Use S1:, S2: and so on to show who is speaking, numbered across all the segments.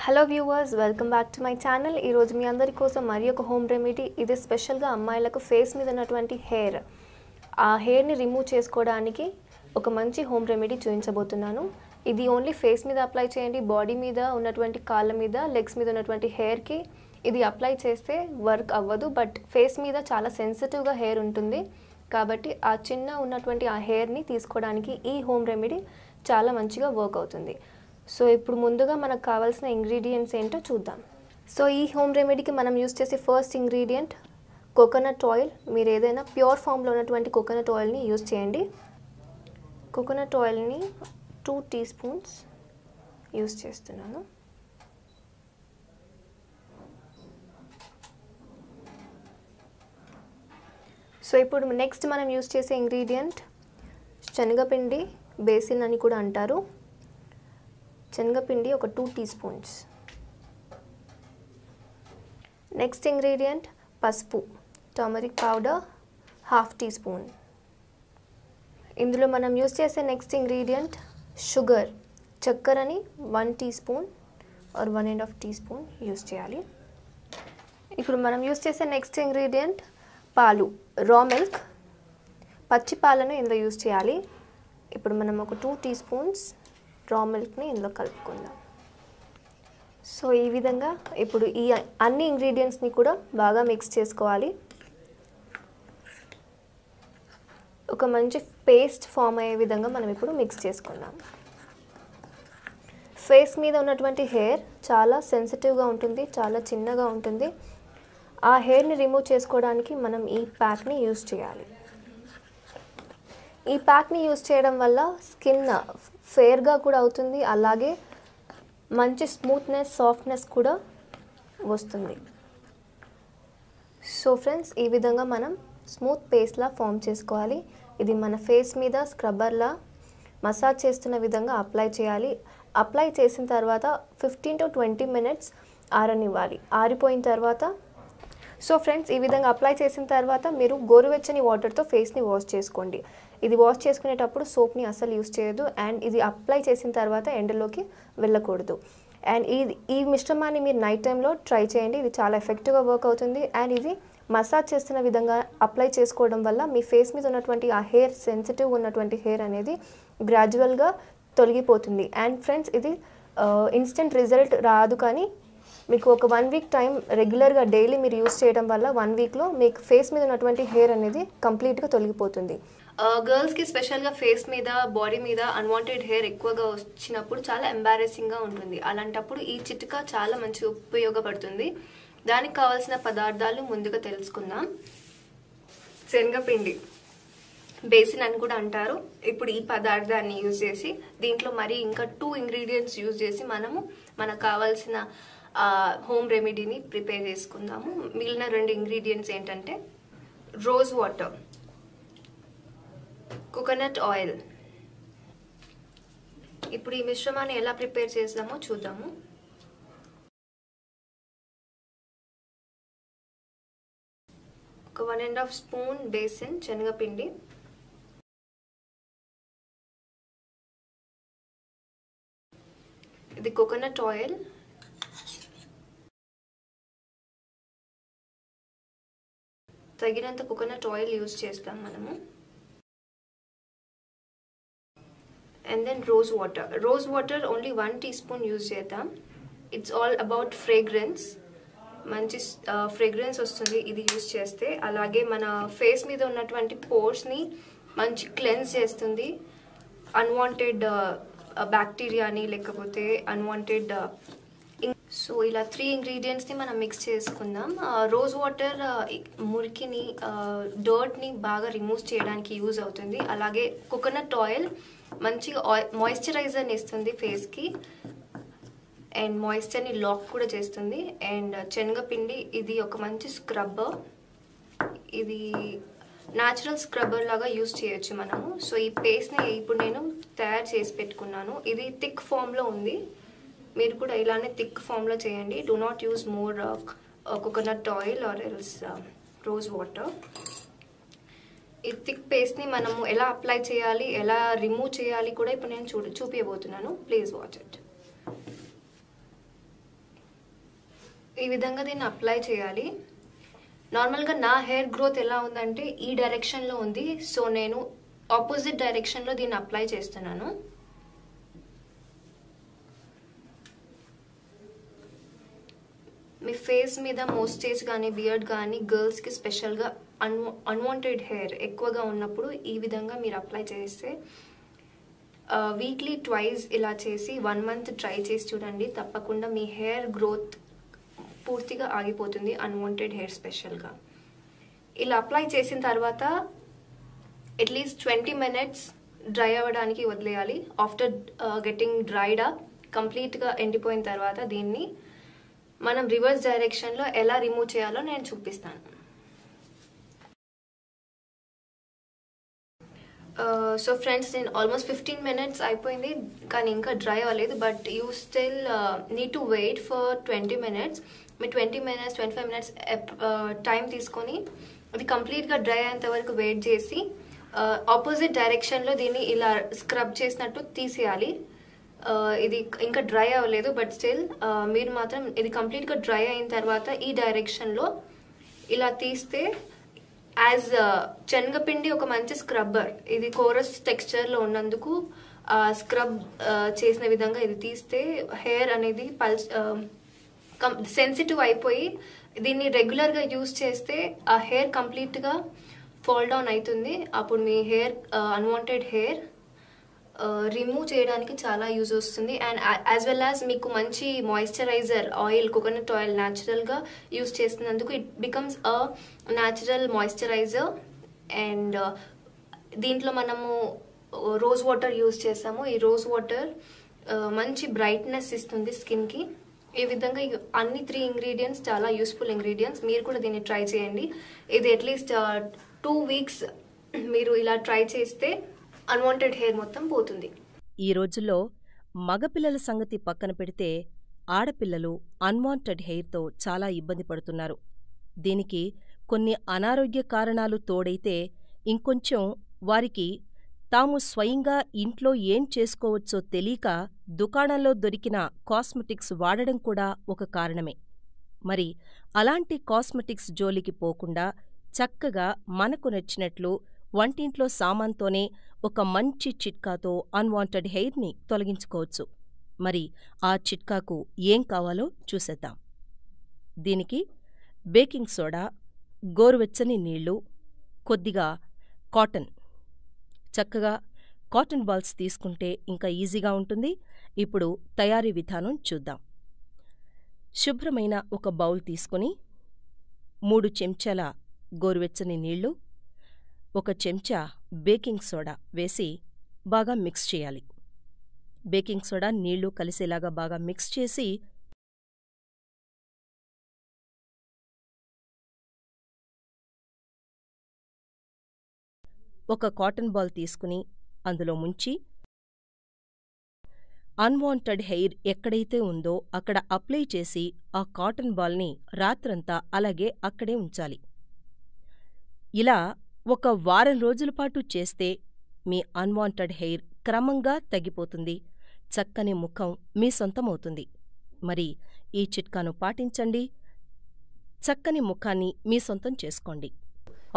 S1: Hello viewers, welcome back to my channel. ఈరోజు మీ అందరి కోసం మరి ఒక హోమ్ రెమెడీ. ఇది స్పెషల్గా అమ్మాయిలకు ఫేస్ మీద ఉన్నటువంటి ఆ హెయిర్ని రిమూవ్ చేసుకోవడానికి ఒక మంచి హోమ్ రెమెడీ చూపించబోతున్నాను. ఇది ఓన్లీ ఫేస్ మీద అప్లై చేయండి. బాడీ మీద ఉన్నటువంటి కాళ్ళ మీద, లెగ్స్ మీద ఉన్నటువంటి హెయిర్కి ఇది అప్లై చేస్తే వర్క్ అవ్వదు. బట్ ఫేస్ మీద చాలా సెన్సిటివ్గా హెయిర్ ఉంటుంది కాబట్టి ఆ చిన్న ఉన్నటువంటి ఆ హెయిర్ని తీసుకోవడానికి ఈ హోమ్ రెమెడీ చాలా మంచిగా వర్క్ అవుతుంది. సో ఇప్పుడు ముందుగా మనకు కావాల్సిన ఇంగ్రీడియంట్స్ ఏంటో చూద్దాం. సో ఈ హోమ్ రెమెడీకి మనం యూస్ చేసే ఫస్ట్ ఇంగ్రీడియంట్ కోకోనట్ ఆయిల్. మీరు ఏదైనా ప్యూర్ ఫామ్లో ఉన్నటువంటి కోకోనట్ ఆయిల్ని యూస్ చేయండి. కోకోనట్ ఆయిల్ని 2 టీ స్పూన్స్ యూస్ చేస్తున్నాను. సో ఇప్పుడు నెక్స్ట్ మనం యూస్ చేసే ఇంగ్రీడియంట్ శనగపిండి, బేసిన్ అని కూడా అంటారు. శనగపిండి ఒక 2 టీ స్పూన్స్. నెక్స్ట్ ఇంగ్రీడియంట్ పసుపు, టర్మరిక్ పౌడర్ 1/2 టీ స్పూన్. ఇందులో మనం యూస్ చేసే నెక్స్ట్ ఇంగ్రీడియంట్ షుగర్, చక్కెరని 1 teaspoon or 1.5 teaspoon use చేయాలి. ఇప్పుడు మనం యూస్ చేసే నెక్స్ట్ ఇంగ్రీడియంట్ పాలు, రా మిల్క్, పచ్చి పాలను ఇందులో యూస్ చేయాలి. ఇప్పుడు మనం ఒక 2 టీ స్పూన్స్ రా మిల్క్ని ఇందులో కలుపుకుందాం. సో ఈ విధంగా ఇప్పుడు ఈ అన్ని ఇంగ్రీడియంట్స్ని కూడా బాగా మిక్స్ చేసుకోవాలి. ఒక మంచి పేస్ట్ ఫామ్ అయ్యే విధంగా మనం ఇప్పుడు మిక్స్ చేసుకుందాం. ఫేస్ మీద ఉన్నటువంటి హెయిర్ చాలా సెన్సిటివ్గా ఉంటుంది, చాలా చిన్నగా ఉంటుంది. ఆ హెయిర్ని రిమూవ్ చేసుకోవడానికి మనం ఈ ప్యాక్ని యూస్ చేయాలి. ఈ ప్యాక్ని యూస్ చేయడం వల్ల స్కిన్ ఫేర్గా కూడా అవుతుంది, అలాగే మంచి స్మూత్నెస్, సాఫ్ట్నెస్ కూడా వస్తుంది. సో ఫ్రెండ్స్, ఈ విధంగా మనం స్మూత్ పేస్ట్లా ఫామ్ చేసుకోవాలి. ఇది మన ఫేస్ మీద స్క్రబ్బర్లా మసాజ్ చేస్తున్న విధంగా అప్లై చేయాలి. అప్లై చేసిన తర్వాత 15 to 20 minutes ఆరనివ్వాలి. ఆరిపోయిన తర్వాత సో ఫ్రెండ్స్, ఈ విధంగా అప్లై చేసిన తర్వాత మీరు గోరువెచ్చని వాటర్తో ఫేస్ని వాష్ చేసుకోండి. ఇది వాష్ చేసుకునేటప్పుడు సోప్ని అస్సలు యూస్ చేయొద్దు. అండ్ ఇది అప్లై చేసిన తర్వాత ఎండలోకి వెళ్ళకూడదు. అండ్ ఈ మిశ్రమాన్ని మీరు నైట్ టైంలో ట్రై చేయండి. ఇది చాలా ఎఫెక్టివ్గా వర్క్ అవుతుంది. అండ్ ఇది మసాజ్ చేస్తున్న విధంగా అప్లై చేసుకోవడం వల్ల మీ ఫేస్ మీద ఉన్నటువంటి ఆ హెయిర్, సెన్సిటివ్ ఉన్నటువంటి హెయిర్ అనేది గ్రాడ్యువల్గా తొలగిపోతుంది. అండ్ ఫ్రెండ్స్, ఇది ఇన్స్టెంట్ రిజల్ట్ రాదు, కానీ మీకు ఒక 1 వీక్ టైం రెగ్యులర్గా డైలీ మీరు యూస్ చేయడం వల్ల 1 వీక్లో మీకు ఫేస్ మీద ఉన్నటువంటి హెయిర్ అనేది కంప్లీట్గా తొలగిపోతుంది. గర్ల్స్కి స్పెషల్గా ఫేస్ మీద, బాడీ మీద అన్వాంటెడ్ హెయిర్ ఎక్కువగా వచ్చినప్పుడు చాలా ఎంబారెసింగ్గా ఉంటుంది. అలాంటప్పుడు ఈ చిట్కా చాలా మంచిగా ఉపయోగపడుతుంది. దానికి కావాల్సిన పదార్థాలు ముందుగా తెలుసుకుందాం. శనగపిండి, బేసిన్ అని కూడా అంటారు. ఇప్పుడు ఈ పదార్థాన్ని యూజ్ చేసి దీంట్లో మరి ఇంకా 2 ఇంగ్రీడియంట్స్ యూజ్ చేసి మనకు కావాల్సిన హోమ్ రెమెడీని ప్రిపేర్ చేసుకుందాము. మిగిలిన 2 ఇంగ్రీడియంట్స్ ఏంటంటే రోజ్ వాటర్, కోకోనట్ ఆయిల్. ఇప్పుడు ఈ మిశ్రమాన్ని ఎలా ప్రిపేర్ చేద్దామో చూద్దాము. ఒక 1.5 స్పూన్ బేసిన్ శనగపిండి, ఇది కోకోనట్ ఆయిల్, తగినంత కోకోనట్ ఆయిల్ యూజ్ చేస్తాం మనము. And then rose water only 1 teaspoon use చేద్దాం. It's all about fragrance. మంచి ఫ్రేగ్రెన్స్ వస్తుంది ఇది యూజ్ చేస్తే. అలాగే మన ఫేస్ మీద ఉన్నటువంటి పోర్స్ని మంచి క్లెన్స్ చేస్తుంది. అన్వాంటెడ్ బ్యాక్టీరియాని, లేకపోతే అన్వాంటెడ్. సో ఇలా 3 ఇంగ్రీడియంట్స్ని మనం మిక్స్ చేసుకుందాం. రోజ్ వాటర్ మురికిని, డర్ట్ని బాగా రిమూవ్ చేయడానికి యూజ్ అవుతుంది. అలాగే కోకోనట్ ఆయిల్ మంచిగా మాయిశ్చరైజర్ని ఇస్తుంది ఫేస్కి, అండ్ మాయిశ్చర్ని లాక్ కూడా చేస్తుంది. అండ్ శనగపిండి, ఇది ఒక మంచి స్క్రబ్బర్. ఇది న్యాచురల్ స్క్రబ్బర్ లాగా యూజ్ చేయొచ్చు మనము. సో ఈ పేస్ట్ని ఇప్పుడు నేను తయారు చేసి పెట్టుకున్నాను. ఇది థిక్ ఫామ్లో ఉంది. మీరు కూడా ఇలానే థిక్ ఫామ్లో చేయండి. Do not use more coconut oil or else rose water. ఈ థిక్ పేస్ట్ని మనము ఎలా అప్లై చేయాలి, ఎలా రిమూవ్ చేయాలి కూడా ఇప్పుడు నేను చూపించబోతున్నాను. Please watch it. ఈ విధంగా దీన్ని అప్లై చేయాలి. నార్మల్గా నా హెయిర్ గ్రోత్ ఎలా ఉందంటే ఈ డైరెక్షన్లో ఉంది. సో నేను ఆపోజిట్ డైరెక్షన్లో దీన్ని అప్లై చేస్తున్నాను. మీ ఫేస్ మీద మోస్టేజ్ కానీ బియర్డ్ కానీ గర్ల్స్కి స్పెషల్గా అన్వాంటెడ్ హెయిర్ ఎక్కువగా ఉన్నప్పుడు ఈ విధంగా మీరు అప్లై చేస్తే వీక్లీ ట్వైస్ ఇలా చేసి 1 మంత్ ట్రై చేసి చూడండి. తప్పకుండా మీ హెయిర్ గ్రోత్ పూర్తిగా ఆగిపోతుంది, అన్వాంటెడ్ హెయిర్ స్పెషల్గా. ఇలా అప్లై చేసిన తర్వాత అట్లీస్ట్ 20 minutes డ్రై అవ్వడానికి వదిలేయాలి. ఆఫ్టర్ గెటింగ్ డ్రైడ్ అప్ కంప్లీట్గా ఎండిపోయిన తర్వాత దీన్ని మనం రివర్స్ డైరెక్షన్లో ఎలా రిమూవ్ చేయాలో నేను చూపిస్తాను. సో ఫ్రెండ్స్, నేను ఆల్మోస్ట్ 15 minutes అయిపోయింది కానీ ఇంకా డ్రై అవ్వలేదు. But you still need to wait for 20 minutes. మీ 20 minutes 25 minutes టైం తీసుకొని అది కంప్లీట్గా డ్రై అయ్యేంత వరకు వెయిట్ చేసి ఆపోజిట్ డైరెక్షన్లో దీన్ని ఇలా స్క్రబ్ చేసినట్టు తీసేయాలి. ఇది ఇంకా డ్రై అవ్వలేదు బట్ స్టిల్ మీరు మాత్రం ఇది కంప్లీట్గా డ్రై అయిన తర్వాత ఈ డైరెక్షన్లో ఇలా తీస్తే యాజ్ శనగపిండి ఒక మంచి స్క్రబ్బర్, ఇది కోరస్ టెక్స్చర్లో ఉన్నందుకు స్క్రబ్ చేసిన విధంగా ఇది తీస్తే హెయిర్ అనేది సెన్సిటివ్ అయిపోయి దీన్ని రెగ్యులర్గా యూజ్ చేస్తే ఆ హెయిర్ కంప్లీట్గా ఫాల్ డౌన్ అవుతుంది. అప్పుడు మీ హెయిర్ అన్వాంటెడ్ హెయిర్ రిమూవ్ చేయడానికి చాలా యూజ్ వస్తుంది. అండ్ యాజ్ వెల్ యాజ్ మీకు మంచి మాయిశ్చరైజర్ ఆయిల్, కోకోనట్ ఆయిల్ న్యాచురల్గా యూజ్ చేస్తున్నందుకు it becomes a natural moisturiser. And దీంట్లో మనము రోజ్ వాటర్ యూజ్ చేసాము. ఈ రోజ్ వాటర్ మంచి బ్రైట్నెస్ ఇస్తుంది స్కిన్కి. ఈ విధంగా అన్ని 3 ఇంగ్రీడియంట్స్ చాలా యూస్ఫుల్ ఇంగ్రీడియంట్స్. మీరు కూడా దీన్ని ట్రై చేయండి. ఇది అట్లీస్ట్ 2 weeks మీరు ఇలా ట్రై చేస్తే అన్వాంటెడ్ హెయిర్ మొత్తం పోతుంది.
S2: ఈ రోజుల్లో మగపిల్లల సంగతి పక్కన పెడితే ఆడపిల్లలు అన్వాంటెడ్ హెయిర్తో చాలా ఇబ్బంది పడుతున్నారు. దీనికి కొన్ని అనారోగ్య కారణాలు తోడైతే ఇంకొంచెం వారికి తాము స్వయంగా ఇంట్లో ఏం చేసుకోవచ్చో తెలియక దుకాణంలో దొరికిన కాస్మెటిక్స్ వాడడం కూడా ఒక కారణమే. మరి అలాంటి కాస్మెటిక్స్ జోలికి పోకుండా చక్కగా మనకు నచ్చినట్లు వంటింట్లో సామాన్తోనే ఒక మంచి చిట్కాతో అన్వాంటెడ్ హెయిర్ని తొలగించుకోవచ్చు. మరి ఆ చిట్కాకు ఏం కావాలో చూసేద్దాం. దీనికి బేకింగ్ సోడా, గోరువెచ్చని నీళ్లు, కొద్దిగా కాటన్, చక్కగా కాటన్ బాల్స్ తీసుకుంటే ఇంకా ఈజీగా ఉంటుంది. ఇప్పుడు తయారీ విధానం చూద్దాం. శుభ్రమైన ఒక బౌల్ తీసుకుని 3 చెంచాల గోరువెచ్చని నీళ్లు, 1 చెంచా బేకింగ్ సోడా వేసి బాగా మిక్స్ చేయాలి. బేకింగ్ సోడా నీళ్లు కలిసేలాగా బాగా మిక్స్ చేసి ఒక కాటన్ బాల్ తీసుకుని అందులో ముంచి అన్వాంటెడ్ హెయిర్ ఎక్కడైతే ఉందో అక్కడ అప్లై చేసి ఆ కాటన్ బాల్ని రాత్రంతా అలాగే అక్కడే ఉంచాలి. ఇలా 1 వారం రోజుల పాటు చేస్తే మీ అన్వాంటెడ్ హెయిర్ క్రమంగా తగ్గిపోతుంది. చక్కని ముఖం మీ సొంతమవుతుంది. మరి ఈ చిట్కాను పాటించండి. చక్కని ముఖాన్ని మీ సొంతం చేసుకోండి.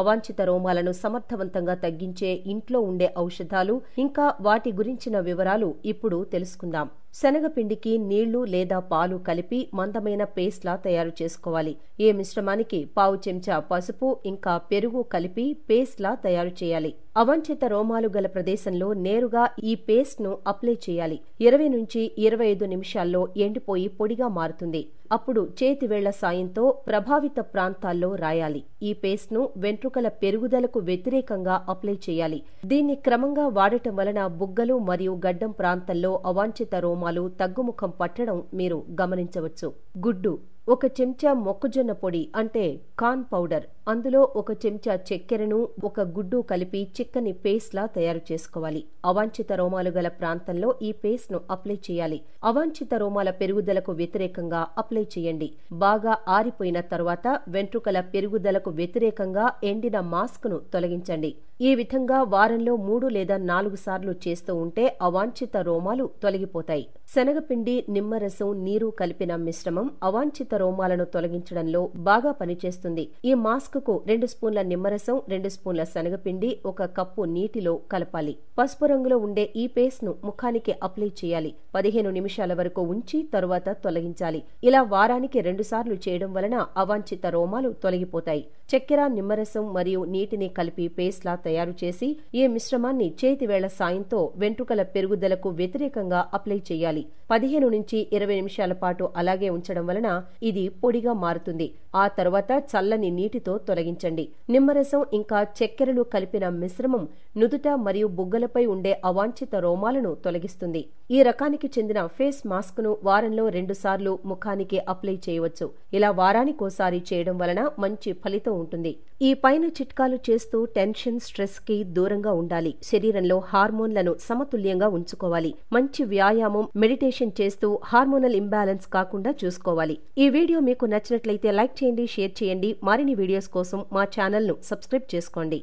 S2: అవాంఛిత రోమాలను సమర్థవంతంగా తగ్గించే ఇంట్లో ఉండే ఔషధాలు, ఇంకా వాటి గురించిన వివరాలు ఇప్పుడు తెలుసుకుందాం. శనగపిండికి నీళ్లు లేదా పాలు కలిపి మందమైన పేస్ట్లా తయారు చేసుకోవాలి. ఈ మిశ్రమానికి 1/2 చెంచా పసుపు ఇంకా పెరుగు కలిపి పేస్ట్లా తయారు చేయాలి. అవాంఛిత రోమాలు గల ప్రదేశంలో నేరుగా ఈ పేస్ట్ను అప్లై చేయాలి. 20 నుంచి 25 నిమిషాల్లో ఎండిపోయి పొడిగా మారుతుంది. అప్పుడు చేతివేళ్ల సాయంతో ప్రభావిత ప్రాంతాల్లో రాయాలి. ఈ పేస్ట్ను వెంట్రుకల పెరుగుదలకు వ్యతిరేకంగా అప్లై చేయాలి. దీన్ని క్రమంగా వాడటం వలన బుగ్గలు మరియు గడ్డం ప్రాంతంలో అవాంఛిత రోమాలు తగ్గుముఖం పట్టడం మీరు గమనించవచ్చు. గుడ్డు 1 చెంచా మొక్కజొన్న పొడి అంటే కార్న్ పౌడర్ అందులో 1 చెంచా చక్కెరను 1 గుడ్డు కలిపి చిక్కని పేస్ట్లా తయారు చేసుకోవాలి. అవాంఛిత రోమాలు గల ప్రాంతంలో ఈ పేస్ట్ను అప్లై చేయాలి. అవాంఛిత రోమాల పెరుగుదలకు వ్యతిరేకంగా అప్లై చేయండి. బాగా ఆరిపోయిన తర్వాత వెంట్రుకల పెరుగుదలకు వ్యతిరేకంగా ఎండిన మాస్క్ను తొలగించండి. ఈ విధంగా వారంలో 3 లేదా 4 సార్లు చేస్తూ ఉంటే అవాంఛిత రోమాలు తొలగిపోతాయి. శనగపిండి, నిమ్మరసం, నీరు కలిపిన మిశ్రమం అవాంఛిత రోమాలను తొలగించడంలో బాగా పనిచేస్తుంది. ఈ మాస్క్ కు 2 స్పూన్ల నిమ్మరసం, 2 స్పూన్ల శనగపిండి, 1 కప్పు నీటిలో కలపాలి. పసుపు రంగులో ఉండే ఈ పేస్ట్ ను ముఖానికి అప్లై చేయాలి. 15 నిమిషాల వరకు ఉంచి తరువాత తొలగించాలి. ఇలా వారానికి 2 సార్లు చేయడం వలన అవాంఛిత రోమాలు తొలగిపోతాయి. చక్కెర, నిమ్మరసం మరియు నీటిని కలిపి పేస్ట్లా తయారు చేసి ఈ మిశ్రమాన్ని చేతివేళ్ల సాయంతో వెంట్రుకల పెరుగుదలకు వ్యతిరేకంగా అప్లై చేయాలి. 15 నుంచి 20 నిమిషాల పాటు అలాగే ఉంచడం వలన ఇది పొడిగా మారుతుంది. ఆ తర్వాత చల్లని నీటితో తొలగించండి. నిమ్మరసం ఇంకా చక్కెరలు కలిపిన మిశ్రమం నుదుట మరియు బుగ్గలపై ఉండే అవాంఛిత రోమాలను తొలగిస్తుంది. ఈ రకానికి చెందిన ఫేస్ మాస్క్ ను వారంలో 2 సార్లు ముఖానికి అప్లై చేయవచ్చు. ఇలా వారానికోసారి చేయడం వలన మంచి ఫలితం ఉంటుంది. ఈ పైన చిట్కాలు చేస్తూ టెన్షన్, స్ట్రెస్ కి దూరంగా ఉండాలి. శరీరంలో హార్మోన్లను సమతుల్యంగా ఉంచుకోవాలి. మంచి వ్యాయామం, మెడిటేషన్ చేస్తూ హార్మోనల్ ఇంబ్యాలెన్స్ కాకుండా చూసుకోవాలి. ఈ వీడియో మీకు నచ్చినట్లయితే లైక్ చేయండి, షేర్ చేయండి. మరిన్ని వీడియోస్ కోసం మా ఛానల్ ను సబ్స్క్రైబ్ చేసుకోండి.